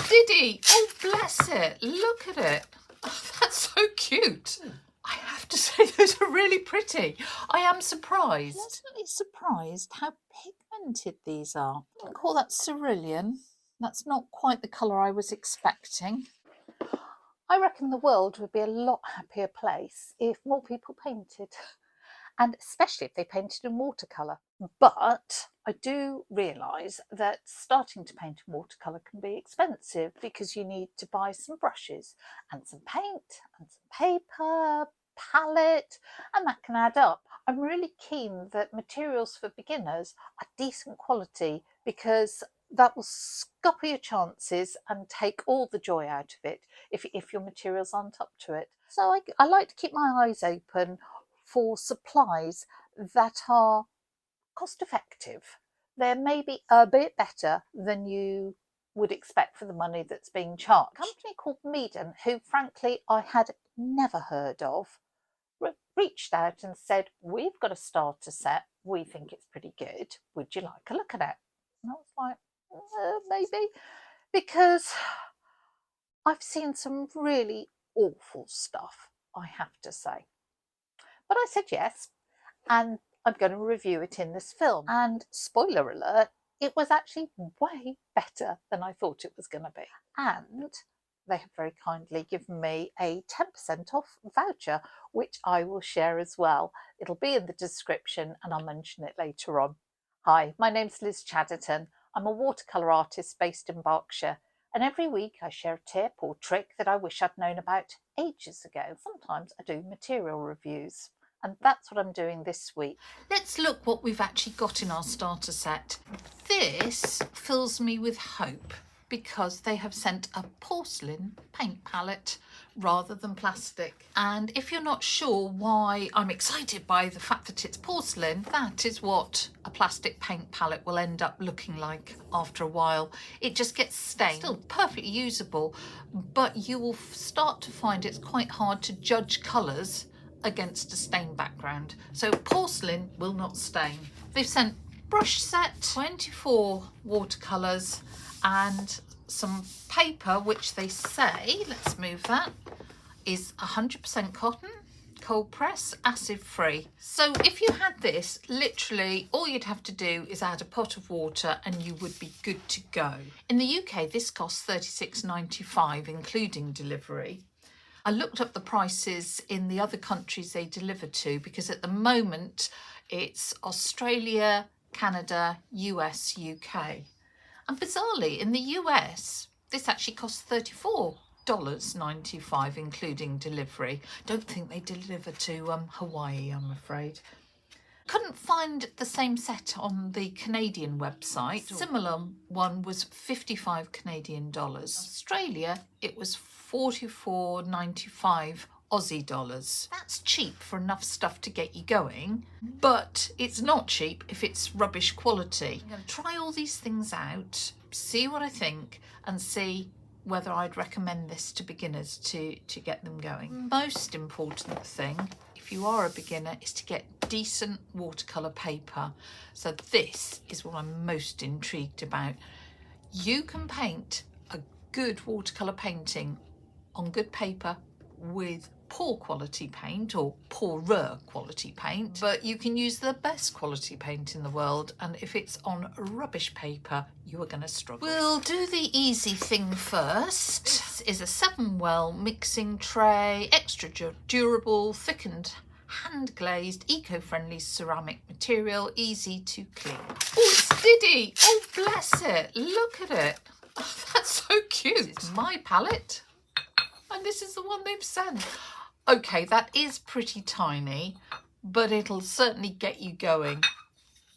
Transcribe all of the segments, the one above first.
did he? Oh, bless it. Look at it. Oh, that's so cute. I have to say those are really pretty. I am surprised. Pleasantly surprised how pigmented these are. I wouldn't call that cerulean. That's not quite the colour I was expecting. I reckon the world would be a lot happier place if more people painted, and especially if they painted in watercolour. But I do realise that starting to paint in watercolour can be expensive because you need to buy some brushes and some paint and some paper, palette, and that can add up. I'm really keen that materials for beginners are decent quality because that will scupper your chances and take all the joy out of it if your materials aren't up to it. So I like to keep my eyes open for supplies that are cost effective. They're maybe a bit better than you would expect for the money that's being charged. A company called Meeden, who frankly I had never heard of, reached out and said, we've got a starter set, we think it's pretty good, would you like a look at it? And I was like, maybe, because I've seen some really awful stuff, I have to say. But I said yes, and I'm going to review it in this film. And spoiler alert, it was actually way better than I thought it was going to be. And they have very kindly given me a 10% off voucher, which I will share as well. It'll be in the description and I'll mention it later on. Hi, my name's Liz Chadderton. I'm a watercolour artist based in Berkshire, and every week I share a tip or trick that I wish I'd known about ages ago. Sometimes I do material reviews, and that's what I'm doing this week. Let's look what we've actually got in our starter set. This fills me with hope because they have sent a porcelain paint palette rather than plastic. And if you're not sure why I'm excited by the fact that it's porcelain, that is what a plastic paint palette will end up looking like after a while. It just gets stained. Still perfectly usable, but you will start to find it's quite hard to judge colours against a stained background. So porcelain will not stain. They've sent brush set, 24 watercolours, and some paper, which they say, let's move that, is 100% cotton, cold press, acid free. So if you had this, literally all you'd have to do is add a pot of water and you would be good to go. In the UK, this costs £36.95, including delivery. I looked up the prices in the other countries they deliver to, because at the moment it's Australia, Canada, US, UK. And bizarrely, in the US, this actually costs $34.95, including delivery. Don't think they deliver to Hawaii, I'm afraid. Couldn't find the same set on the Canadian website. Similar one was 55 Canadian dollars. Australia, it was 44.95 Aussie dollars. That's cheap for enough stuff to get you going, but it's not cheap if it's rubbish quality. I'm going to try all these things out, see what I think, and see whether I'd recommend this to beginners to get them going. Most important thing, if you are a beginner, is to get decent watercolour paper. So this is what I'm most intrigued about. You can paint a good watercolour painting on good paper with poor quality paint or poorer quality paint, but you can use the best quality paint in the world, and if it's on rubbish paper you are going to struggle. We'll do the easy thing first. This is a 7-well mixing tray, extra durable, thickened, hand glazed, eco-friendly ceramic material, easy to clean. Oh, it's Diddy! Oh, bless it! Look at it! Oh, that's so cute. It's my palette, and this is the one they've sent. Okay, that is pretty tiny, but it'll certainly get you going.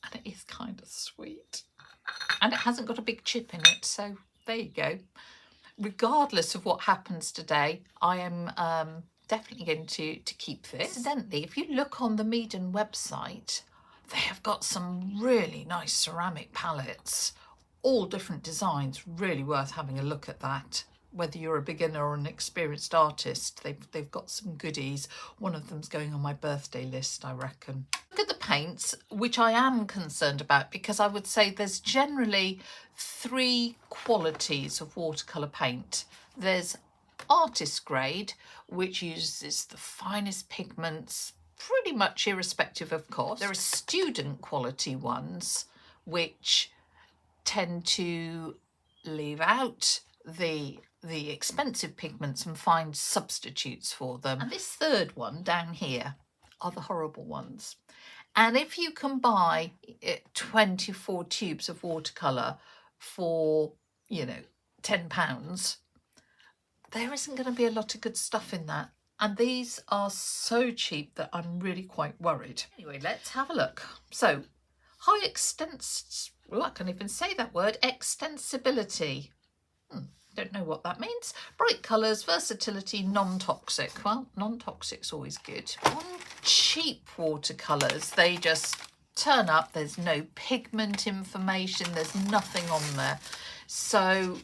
And it is kind of sweet. And it hasn't got a big chip in it, so there you go. Regardless of what happens today, I am definitely going to keep this. Incidentally, if you look on the Meeden website, they have got some really nice ceramic palettes, all different designs, really worth having a look at that. whether you're a beginner or an experienced artist. They've got some goodies. One of them's going on my birthday list, I reckon. Look at the paints, which I am concerned about, because I would say there's generally 3 qualities of watercolour paint. There's artist grade, which uses the finest pigments, pretty much irrespective of cost. There are student quality ones, which tend to leave out the expensive pigments and find substitutes for them. And this third one down here are the horrible ones. And if you can buy 24 tubes of watercolour for, you know, £10, there isn't going to be a lot of good stuff in that. And these are so cheap that I'm really quite worried. Anyway, let's have a look. So, high I can't even say that word, extensibility. Don't know what that means. Bright colours, versatility, non-toxic. Well, non-toxic's always good. On cheap watercolours, they just turn up. There's no pigment information. There's nothing on there. So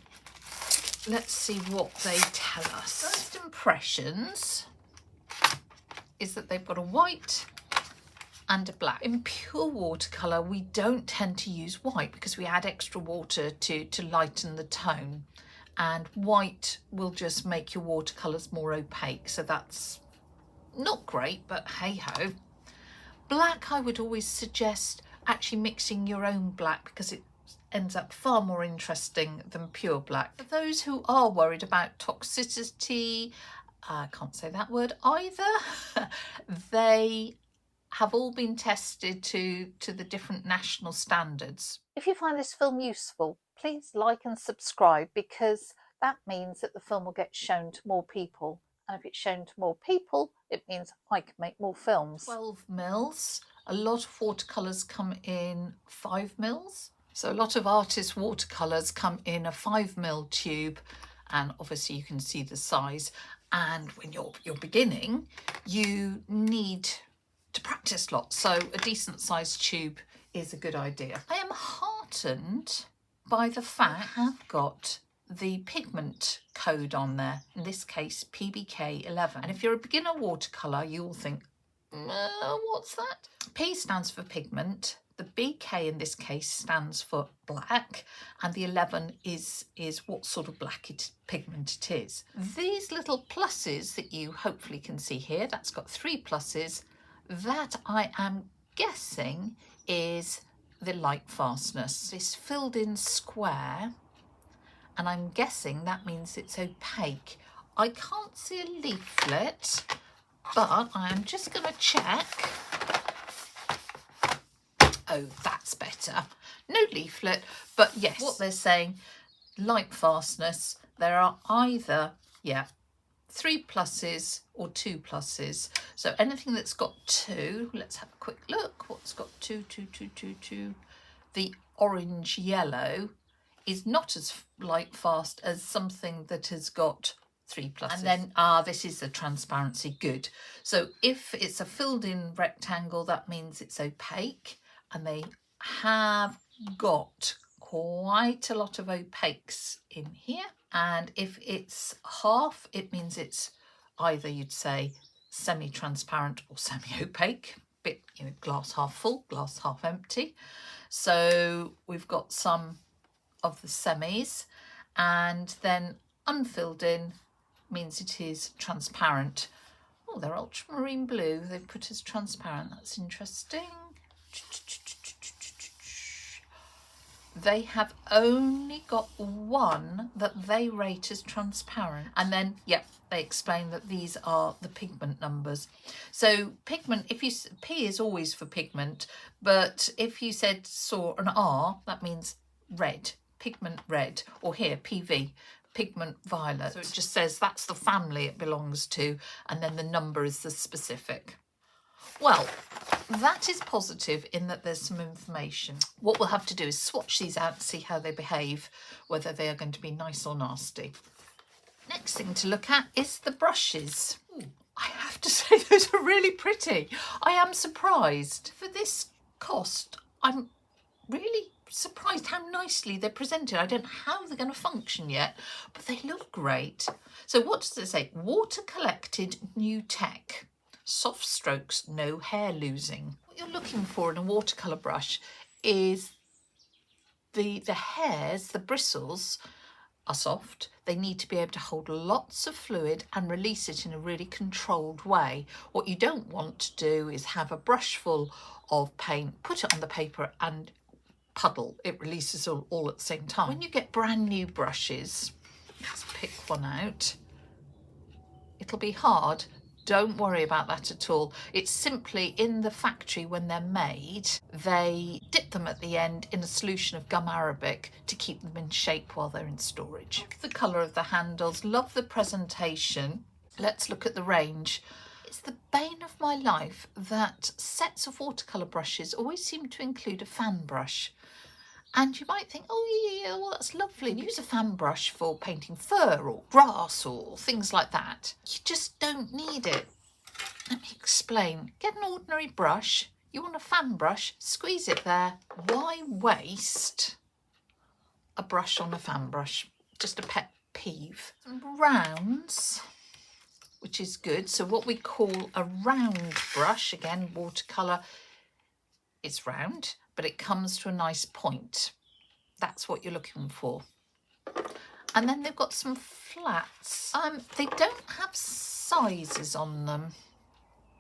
let's see what they tell us. First impressions is that they've got a white and a black. In pure watercolour, we don't tend to use white because we add extra water to lighten the tone. And white will just make your watercolours more opaque. So that's not great, but hey-ho. Black, I would always suggest actually mixing your own black because it ends up far more interesting than pure black. For those who are worried about toxicity, I can't say that word either, they have all been tested to the different national standards. If you find this film useful, please like and subscribe, because that means that the film will get shown to more people. And if it's shown to more people, it means I can make more films. 12 mils. A lot of watercolours come in 5 mils. So a lot of artists' watercolours come in a 5 ml tube, and obviously you can see the size. And when you're beginning, you need to practice lots. So a decent sized tube is a good idea. I am heartened by the fact I've got the pigment code on there, in this case PBK 11. And if you're a beginner watercolour, you'll think, what's that? P stands for pigment, the BK in this case stands for black, and the 11 is what sort of black pigment it is. These little pluses that you hopefully can see here, that's got 3 pluses, that I am guessing is the light fastness. It's filled in square, and I'm guessing that means it's opaque. I can't see a leaflet, but I am just going to check. Oh, that's better. No leaflet, but yes, what they're saying, light fastness, there are either, 3 pluses or 2 pluses. So anything that's got 2, let's have a quick look. What's got 2, 2, 2, 2, 2? The orange yellow is not as light fast as something that has got 3 pluses. And then, this is the transparency, good. So if it's a filled in rectangle, that means it's opaque, and they have got quite a lot of opaques in here. And if it's half, it means it's either, you'd say, semi-transparent or semi-opaque, bit, glass half full, glass half empty. So we've got some of the semis, and then unfilled in means it is transparent. Oh, they're ultramarine blue, they've put as transparent, that's interesting. They have only got one that they rate as transparent. And then, they explain that these are the pigment numbers. So pigment, P is always for pigment, but if you saw an R, that means red, pigment red, or here, PV, pigment violet. So it just says that's the family it belongs to, and then the number is the specific. Well, that is positive in that there's some information. What we'll have to do is swatch these out and see how they behave, whether they are going to be nice or nasty. Next thing to look at is the brushes. Ooh, I have to say those are really pretty. I am surprised. For this cost, I'm really surprised how nicely they're presented. I don't know how they're going to function yet, but they look great. So what does it say? Water collected, new tech. Soft strokes, no hair losing. What you're looking for in a watercolour brush is the hairs, the bristles are soft. They need to be able to hold lots of fluid and release it in a really controlled way. What you don't want to do is have a brush full of paint, put it on the paper and puddle. It releases all at the same time. When you get brand new brushes, let's pick one out. It'll be hard. Don't worry about that at all. It's simply in the factory when they're made, they dip them at the end in a solution of gum arabic to keep them in shape while they're in storage. Love the colour of the handles, love the presentation. Let's look at the range. It's the bane of my life that sets of watercolour brushes always seem to include a fan brush. And you might think, oh yeah, well that's lovely. Use a fan brush for painting fur or grass or things like that. You just don't need it. Let me explain. Get an ordinary brush. You want a fan brush, squeeze it there. Why waste a brush on a fan brush? Just a pet peeve. Some rounds, which is good. So what we call a round brush, again, watercolour, it's round, but it comes to a nice point. That's what you're looking for. And then they've got some flats. They don't have sizes on them.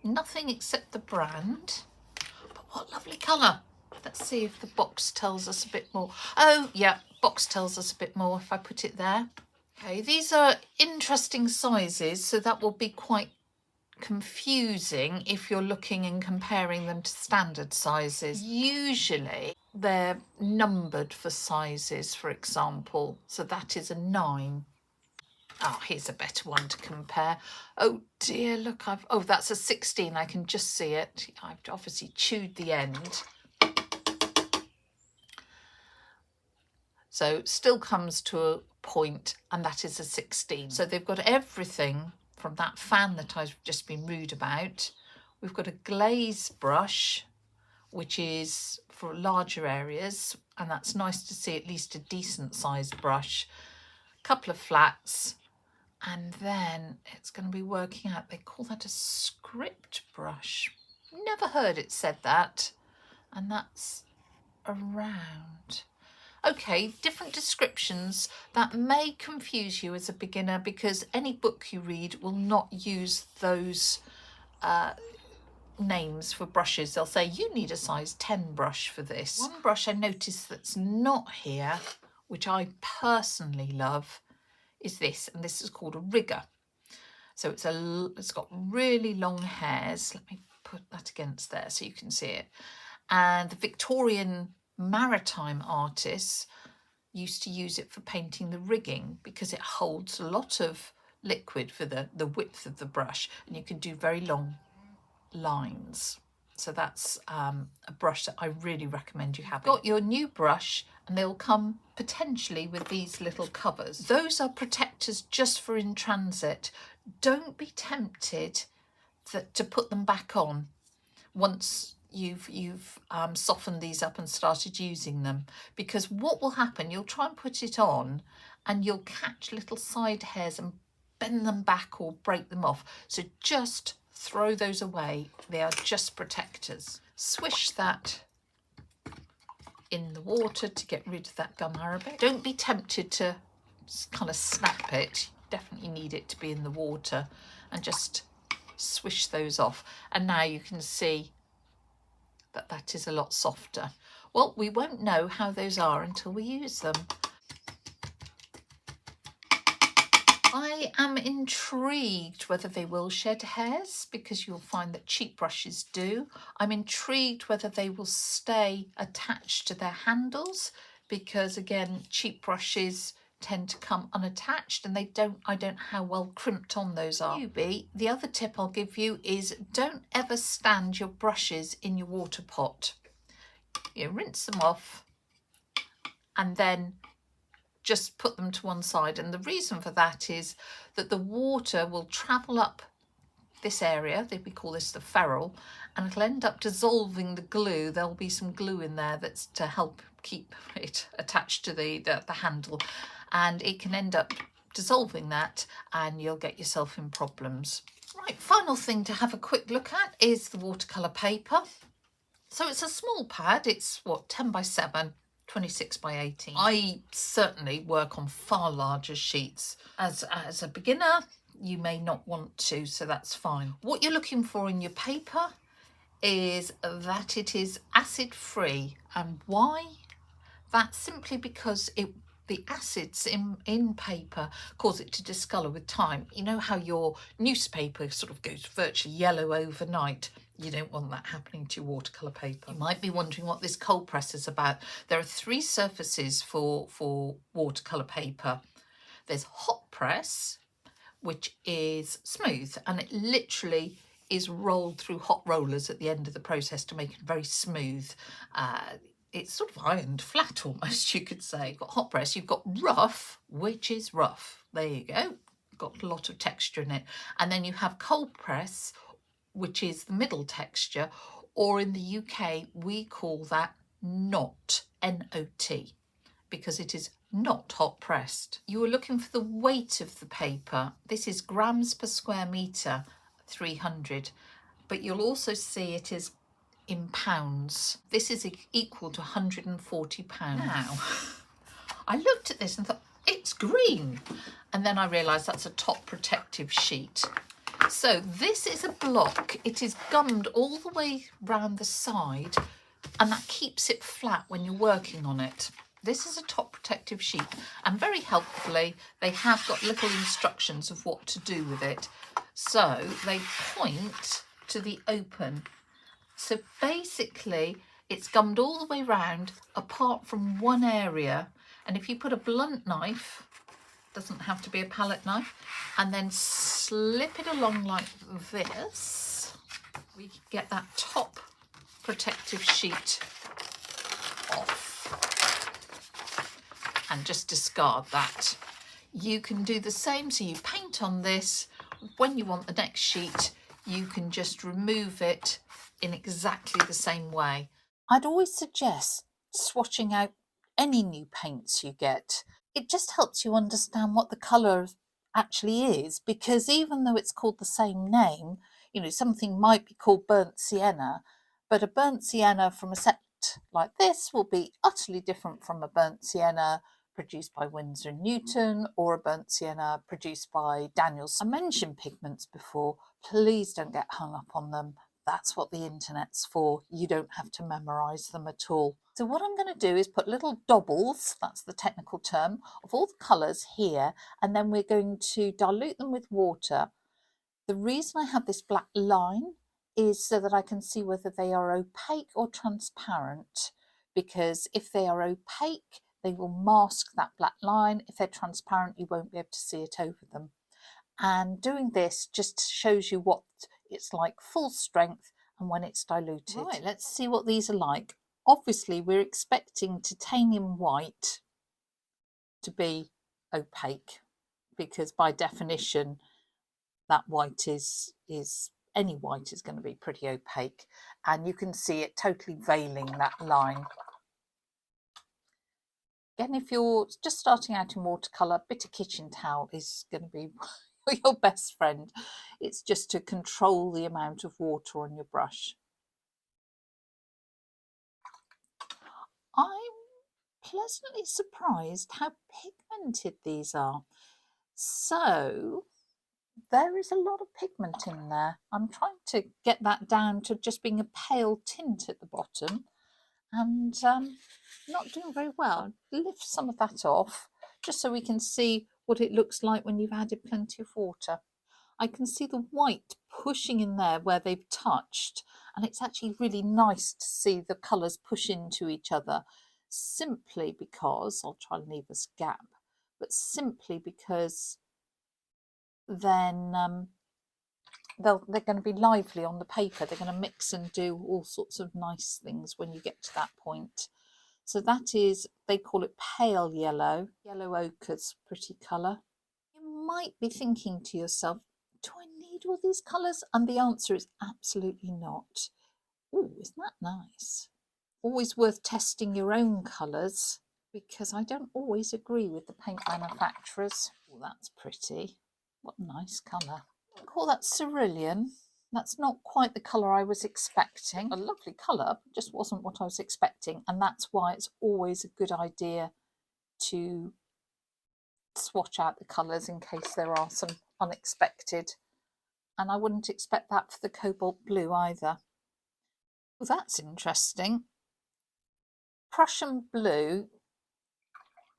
Nothing except the brand. But what lovely colour. Let's see if the box tells us a bit more. Oh, yeah, box tells us a bit more if I put it there. Okay, these are interesting sizes, so that will be quite confusing if you're looking and comparing them to standard sizes. Usually they're numbered for sizes, for example, so that is a 9. Oh, here's a better one to compare. Oh dear, look, oh, that's a 16. I can just see it. I've obviously chewed the end. So still comes to a point, and that is a 16. So they've got everything from that fan that I've just been rude about. We've got a glaze brush, which is for larger areas, and that's nice to see at least a decent sized brush. A couple of flats, and then it's going to be working out, they call that a script brush. Never heard it said that. And that's a round. Okay, different descriptions. That may confuse you as a beginner because any book you read will not use those names for brushes. They'll say you need a size 10 brush for this. One brush I noticed that's not here, which I personally love, is this, and this is called a rigger. So it's got really long hairs. Let me put that against there so you can see it. And the Victorian maritime artists used to use it for painting the rigging because it holds a lot of liquid for the width of the brush, and you can do very long lines. So that's a brush that I really recommend you have. Got your new brush, and they'll come potentially with these little covers. Those are protectors just for in transit. Don't be tempted to put them back on once you've softened these up and started using them, because what will happen, you'll try and put it on and you'll catch little side hairs and bend them back or break them off. So just throw those away. They are just protectors. Swish that in the water to get rid of that gum arabic. Don't be tempted to kind of snap it. You definitely need it to be in the water, and just swish those off. And now you can see that is a lot softer. Well, we won't know how those are until we use them. I am intrigued whether they will shed hairs, because you'll find that cheap brushes do. I'm intrigued whether they will stay attached to their handles, because again, cheap brushes tend to come unattached, and I don't know how well crimped on those are. The other tip I'll give you is don't ever stand your brushes in your water pot. You rinse them off and then just put them to one side, and the reason for that is that the water will travel up this area, we call this the ferrule, and it'll end up dissolving the glue. There'll be some glue in there that's to help keep it attached to the handle, and it can end up dissolving that and you'll get yourself in problems. Right, final thing to have a quick look at is the watercolour paper. So it's a small pad, it's what, 10 by 7, 26 by 18. I certainly work on far larger sheets. As a beginner, you may not want to, so that's fine. What you're looking for in your paper is that it is acid free. And why? That's simply because the acids in paper cause it to discolour with time. You know how your newspaper sort of goes virtually yellow overnight? You don't want that happening to your watercolour paper. You might be wondering what this cold press is about. There are 3 surfaces for watercolour paper. There's hot press, which is smooth, and it literally is rolled through hot rollers at the end of the process to make it very smooth. It's sort of ironed flat almost, you could say. You've got hot press, you've got rough, which is rough. There you go, got a lot of texture in it. And then you have cold press, which is the middle texture, or in the UK we call that not, N-O-T, because it is not hot pressed. You are looking for the weight of the paper. This is grams per square metre, 300, but you'll also see it is in pounds. This is equal to 140 pounds. Now, I looked at this and thought, it's green. And then I realised that's a top protective sheet. So this is a block. It is gummed all the way round the side, and that keeps it flat when you're working on it. This is a top protective sheet, and very helpfully they have got little instructions of what to do with it. So they point to the open. So basically it's gummed all the way round apart from one area, and if you put a blunt knife, doesn't have to be a palette knife, and then slip it along like this, we can get that top protective sheet off and just discard that. You can do the same, so you paint on this. When you want the next sheet, you can just remove it in exactly the same way. I'd always suggest swatching out any new paints you get. It just helps you understand what the colour actually is, because even though it's called the same name, you know, something might be called burnt sienna, but a burnt sienna from a set like this will be utterly different from a burnt sienna produced by Winsor & Newton or a burnt sienna produced by Daniels. I mentioned pigments before. Please don't get hung up on them. That's what the internet's for. You don't have to memorise them at all. So what I'm going to do is put little dobbles, that's the technical term, of all the colours here, and then we're going to dilute them with water. The reason I have this black line is so that I can see whether they are opaque or transparent, because if they are opaque, they will mask that black line. If they're transparent, you won't be able to see it over them. And doing this just shows you what it's like full strength and when it's diluted. Right, let's see what these are like. Obviously, we're expecting titanium white to be opaque, because by definition, that white is any white is going to be pretty opaque, and you can see it totally veiling that line. Again, if you're just starting out in watercolour, a bit of kitchen towel is going to be your best friend. It's just to control the amount of water on your brush. I'm pleasantly surprised how pigmented these are. So there is a lot of pigment in there. I'm trying to get that down to just being a pale tint at the bottom, and not doing very well. Lift some of that off just so we can see what it looks like when you've added plenty of water. I can see the white pushing in there where they've touched, and it's actually really nice to see the colours push into each other, simply because, I'll try and leave this gap, but simply because then they're going to be lively on the paper. They're going to mix and do all sorts of nice things when you get to that point. So that is, they call it pale yellow. Yellow ochre's pretty colour. You might be thinking to yourself, do I need all these colours? And the answer is absolutely not. Oh, isn't that nice? Always worth testing your own colours, because I don't always agree with the paint manufacturers. Oh, that's pretty. What a nice colour. I call that cerulean. That's not quite the colour I was expecting. A lovely colour, but just wasn't what I was expecting. And that's why it's always a good idea to swatch out the colours in case there are some unexpected. And I wouldn't expect that for the cobalt blue either. Well, that's interesting. Prussian blue,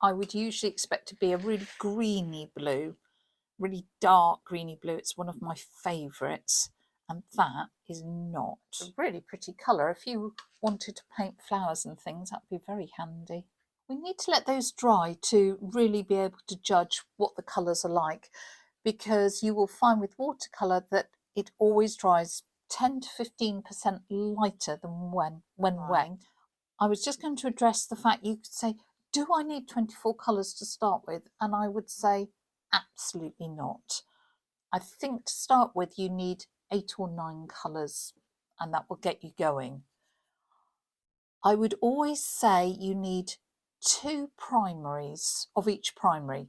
I would usually expect to be a really greeny blue, really dark greeny blue. It's one of my favourites, and that is not. A really pretty colour. If you wanted to paint flowers and things, that'd be very handy. We need to let those dry to really be able to judge what the colours are like, because you will find with watercolour that it always dries 10 to 15% lighter than when wet. I was just going to address the fact you could say, do I need 24 colours to start with? And I would say absolutely not. I think to start with you need 8 or 9 colours, and that will get you going. I would always say you need 2 primaries of each primary.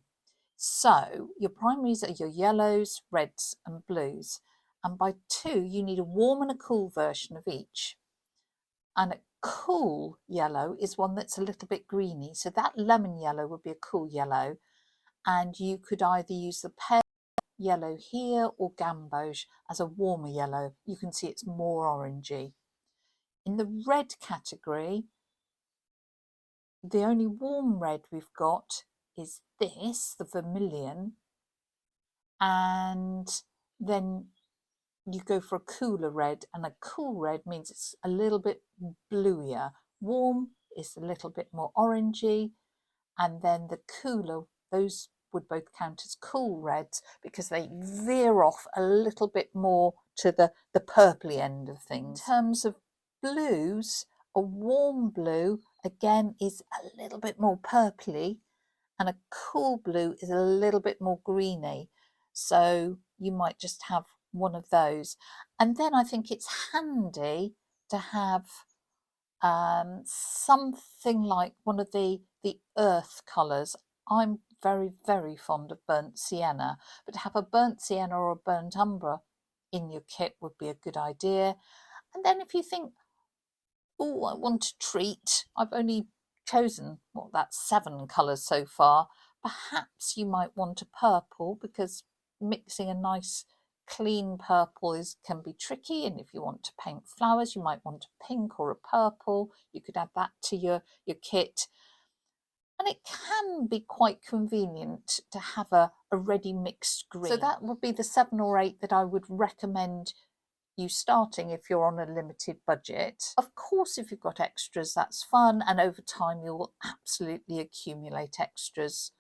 So your primaries are your yellows, reds and blues, and by 2 you need a warm and a cool version of each. And a cool yellow is one that's a little bit greeny, so that lemon yellow would be a cool yellow, and you could either use the pale yellow here or gamboge as a warmer yellow. You can see it's more orangey. In the red category, the only warm red we've got is this, the vermilion, and then you go for a cooler red, and a cool red means it's a little bit bluier. Warm is a little bit more orangey, and then the cooler, those would both count as cool reds because they veer off a little bit more to the purpley end of things. In terms of blues, a warm blue again is a little bit more purpley, and a cool blue is a little bit more greeny. So you might just have one of those. And then I think it's handy to have something like one of the earth colours. I'm very, very fond of burnt sienna, but to have a burnt sienna or a burnt umber in your kit would be a good idea. And then if you think, oh, I want a treat, I've only chosen, well, that's 7 colours so far. Perhaps you might want a purple, because mixing a nice clean purple can be tricky, and if you want to paint flowers you might want a pink or a purple. You could add that to your kit, and it can be quite convenient to have a ready mixed green. So that would be the 7 or 8 that I would recommend you starting if you're on a limited budget. Of course, if you've got extras, that's fun, and over time you'll absolutely accumulate extras.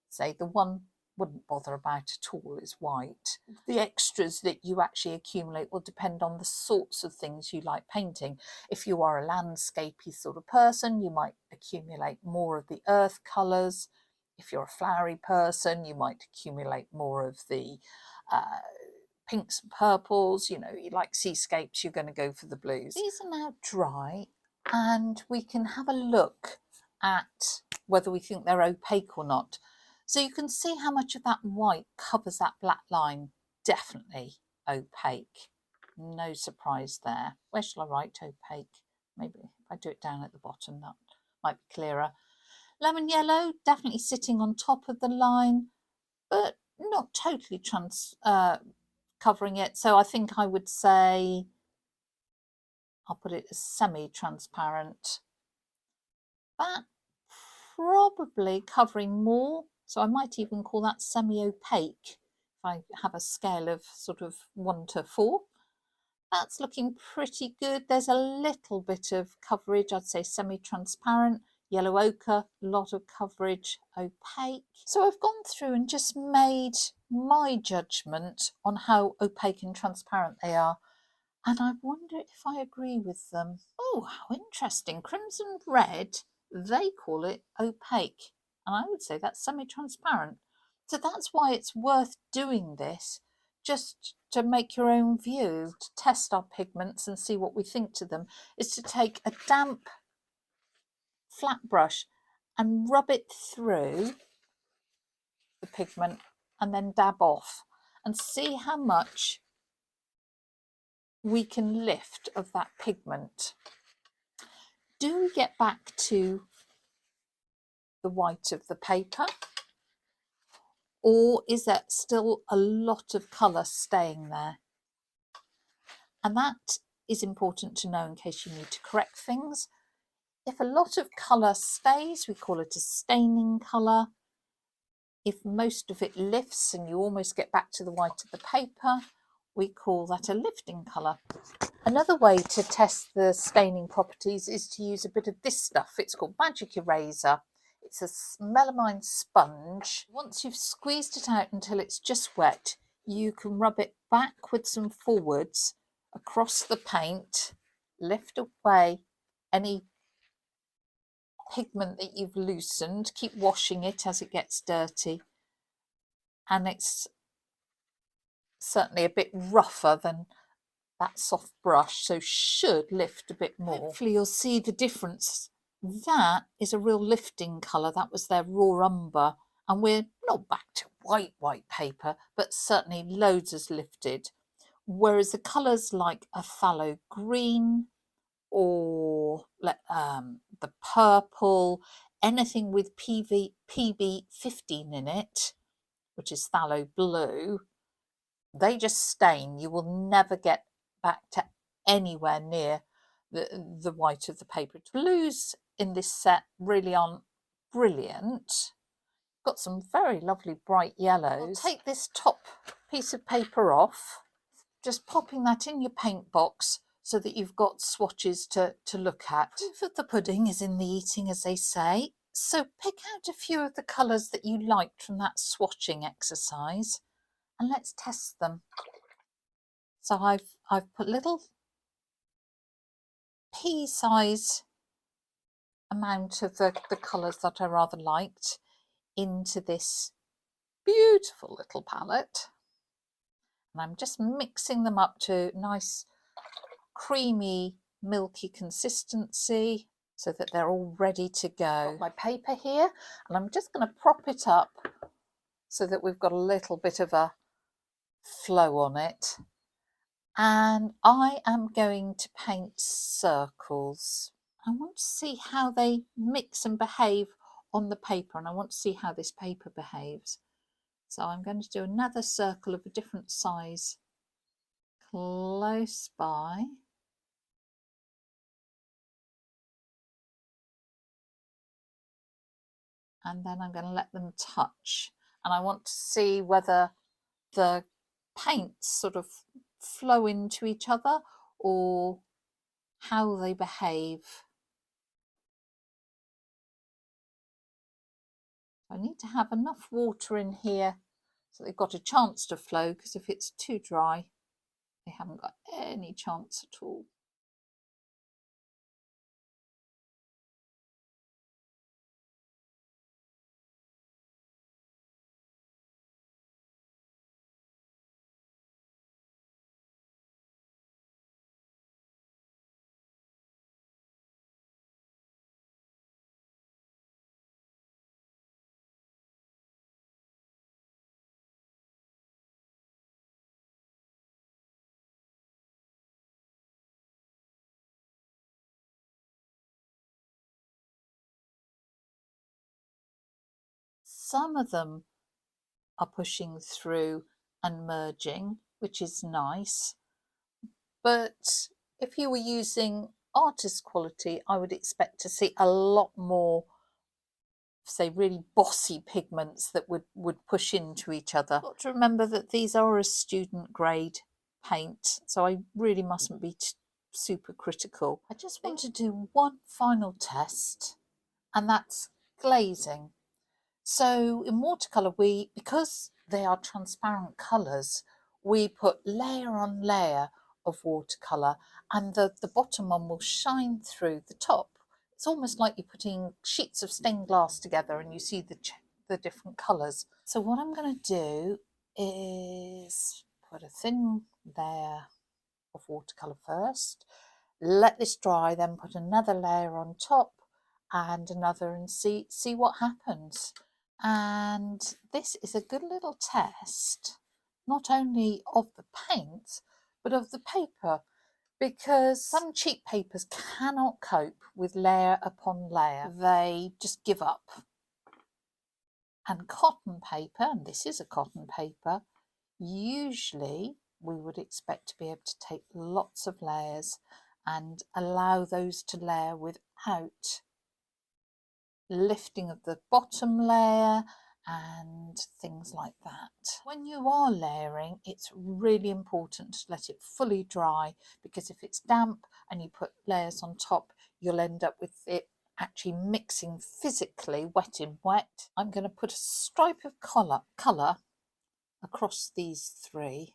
Say the one wouldn't bother about at all is white. The extras that you actually accumulate will depend on the sorts of things you like painting. If you are a landscapey sort of person, you might accumulate more of the earth colours. If you're a flowery person, you might accumulate more of the pinks and purples. You know, you like seascapes, you're going to go for the blues. These are now dry, and we can have a look at whether we think they're opaque or not. So you can see how much of that white covers that black line. Definitely opaque. No surprise there. Where shall I write opaque? Maybe if I do it down at the bottom, that might be clearer. Lemon yellow, definitely sitting on top of the line, but not totally covering it. So I think I would say, I'll put it as semi-transparent. That probably covering more. So I might even call that semi-opaque if I have a scale of sort of 1 to 4. That's looking pretty good. There's a little bit of coverage, I'd say semi-transparent. Yellow ochre, a lot of coverage, opaque. So I've gone through and just made my judgment on how opaque and transparent they are. And I wonder if I agree with them. Oh, how interesting. Crimson red, they call it opaque. And I would say that's semi-transparent. So that's why it's worth doing this, just to make your own view, to test our pigments and see what we think to them, is to take a damp flat brush and rub it through the pigment and then dab off and see how much we can lift of that pigment. Do we get back to the white of the paper, or is there still a lot of colour staying there? And that is important to know in case you need to correct things. If a lot of colour stays, we call it a staining colour. If most of it lifts and you almost get back to the white of the paper, we call that a lifting colour. Another way to test the staining properties is to use a bit of this stuff. It's called Magic Eraser. It's a melamine sponge. Once you've squeezed it out until it's just wet, you can rub it backwards and forwards across the paint, lift away any pigment that you've loosened, keep washing it as it gets dirty, and it's certainly a bit rougher than that soft brush, so should lift a bit more. Hopefully you'll see the difference. That is a real lifting colour. That was their raw umber, and we're not back to white paper, but certainly loads has lifted. Whereas the colours like a phthalo green or the purple, anything with PB15 in it, which is phthalo blue, they just stain. You will never get back to anywhere near the white of the paper. Blues in this set really aren't brilliant. Got some very lovely bright yellows. I'll take this top piece of paper off, just popping that in your paint box so that you've got swatches to look at. Proof of the pudding is in the eating, as they say. So pick out a few of the colours that you liked from that swatching exercise and let's test them. So I've put little pea-size amount of the colours that I rather liked into this beautiful little palette. And I'm just mixing them up to nice creamy milky consistency so that they're all ready to go. Got my paper here, and I'm just going to prop it up so that we've got a little bit of a flow on it. And I am going to paint circles. I want to see how they mix and behave on the paper, and I want to see how this paper behaves. So I'm going to do another circle of a different size close by. And then I'm going to let them touch. And I want to see whether the paints sort of flow into each other or how they behave. I need to have enough water in here so they've got a chance to flow, because if it's too dry, they haven't got any chance at all. Some of them are pushing through and merging, which is nice. But if you were using artist quality, I would expect to see a lot more, say, really bossy pigments that would push into each other. Got to remember that these are a student grade paint, so I really mustn't be super critical. I just want to do one final test, and that's glazing. So in watercolour, because they are transparent colours, we put layer on layer of watercolour, and the bottom one will shine through the top. It's almost like you're putting sheets of stained glass together and you see the different colours. So what I'm going to do is put a thin layer of watercolour first, let this dry, then put another layer on top and another, and see what happens. And this is a good little test, not only of the paint, but of the paper, because some cheap papers cannot cope with layer upon layer. They just give up. And cotton paper, and this is a cotton paper, usually we would expect to be able to take lots of layers and allow those to layer without lifting of the bottom layer and things like that. When you are layering, it's really important to let it fully dry, because if it's damp and you put layers on top, you'll end up with it actually mixing physically, wet in wet. I'm going to put a stripe of colour across these three.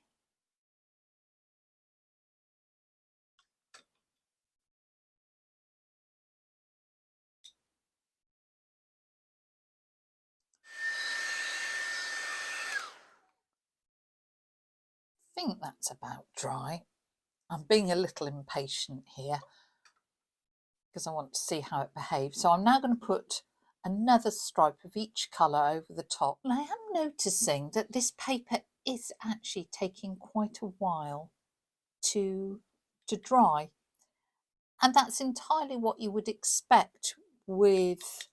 I think that's about dry. I'm being a little impatient here because I want to see how it behaves. So I'm now going to put another stripe of each colour over the top. And I am noticing that this paper is actually taking quite a while to dry. And that's entirely what you would expect with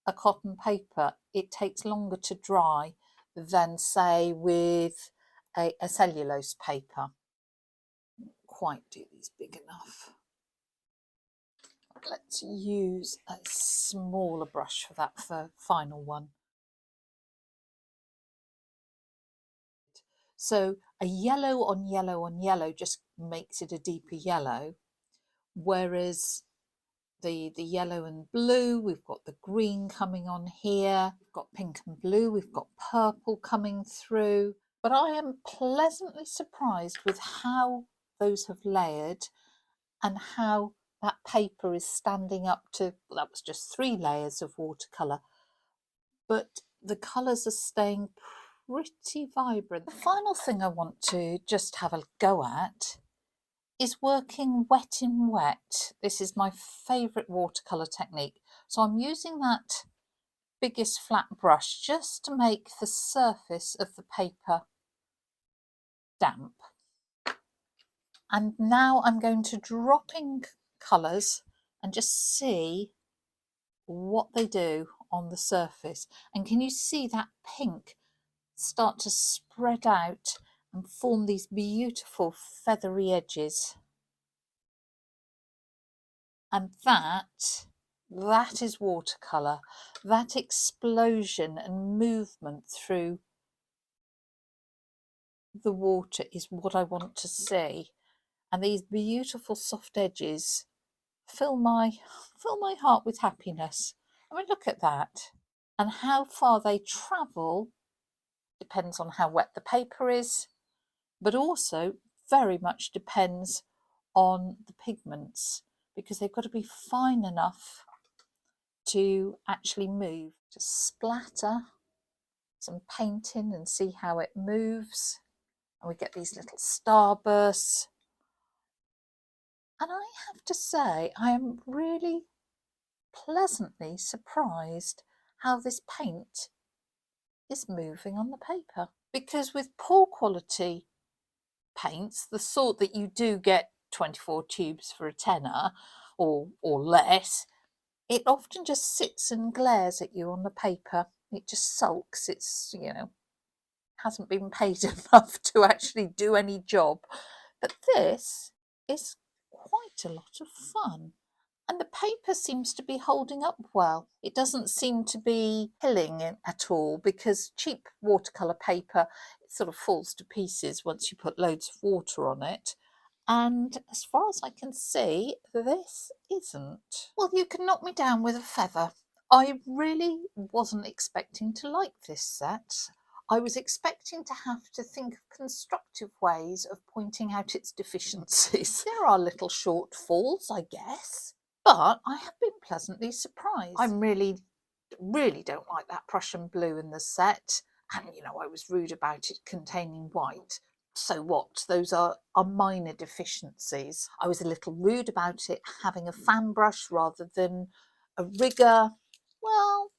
a cotton paper. It takes longer to dry than, say, with a cellulose paper. Quite do these big enough. Let's use a smaller brush for that final one. So a yellow on yellow on yellow just makes it a deeper yellow, whereas the yellow and blue, we've got the green coming on here, we've got pink and blue, we've got purple coming through. But I am pleasantly surprised with how those have layered and how that paper is standing up to, well, that was just 3 layers of watercolour, but the colours are staying pretty vibrant. The final thing I want to just have a go at is working wet in wet. This is my favourite watercolour technique. So I'm using that biggest flat brush just to make the surface of the paper damp. And now I'm going to drop in colours and just see what they do on the surface. And can you see that pink start to spread out and form these beautiful feathery edges? And that is watercolour. That explosion and movement through the water is what I want to see. And these beautiful soft edges fill my heart with happiness. I mean, look at that. And how far they travel depends on how wet the paper is, but also very much depends on the pigments, because they've got to be fine enough to actually move. Just splatter some paint in and see how it moves. And we get these little starbursts. And I have to say, I am really pleasantly surprised how this paint is moving on the paper. Because with poor quality paints, the sort that you do get 24 tubes for a tenner or less, it often just sits and glares at you on the paper. It just sulks. It's, you know, hasn't been paid enough to actually do any job. But this is quite a lot of fun. And the paper seems to be holding up well. It doesn't seem to be pilling at all, because cheap watercolour paper, it sort of falls to pieces once you put loads of water on it. And as far as I can see, this isn't. Well, you can knock me down with a feather. I really wasn't expecting to like this set. I was expecting to have to think of constructive ways of pointing out its deficiencies. There are little shortfalls, I guess, but I have been pleasantly surprised. I really don't like that Prussian blue in the set. And, you know, I was rude about it containing white. So what? Those are minor deficiencies. I was a little rude about it having a fan brush rather than a rigger. Well,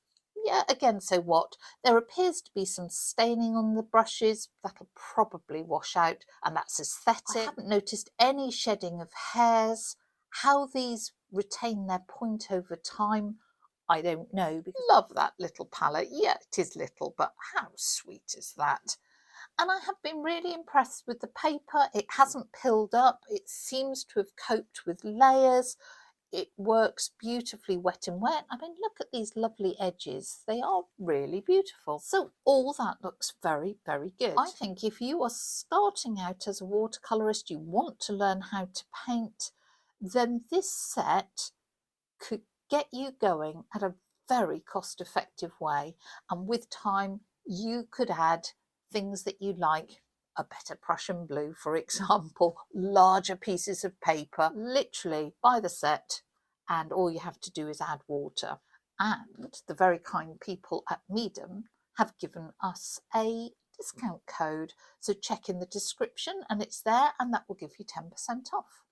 yeah, again, so what? There appears to be some staining on the brushes. That'll probably wash out, and that's aesthetic. I haven't noticed any shedding of hairs. How these retain their point over time, I don't know. Because love that little palette. Yeah, it is little, but how sweet is that? And I have been really impressed with the paper. It hasn't pilled up. It seems to have coped with layers. It works beautifully wet and wet. I mean, look at these lovely edges. They are really beautiful. So all that looks very, very good. I think if you are starting out as a watercolourist, you want to learn how to paint, then this set could get you going at a very cost-effective way. And with time, you could add things that you like, a better Prussian blue, for example, larger pieces of paper, literally buy the set, and all you have to do is add water. And the very kind people at Meeden have given us a discount code, so check in the description and it's there, and that will give you 10% off.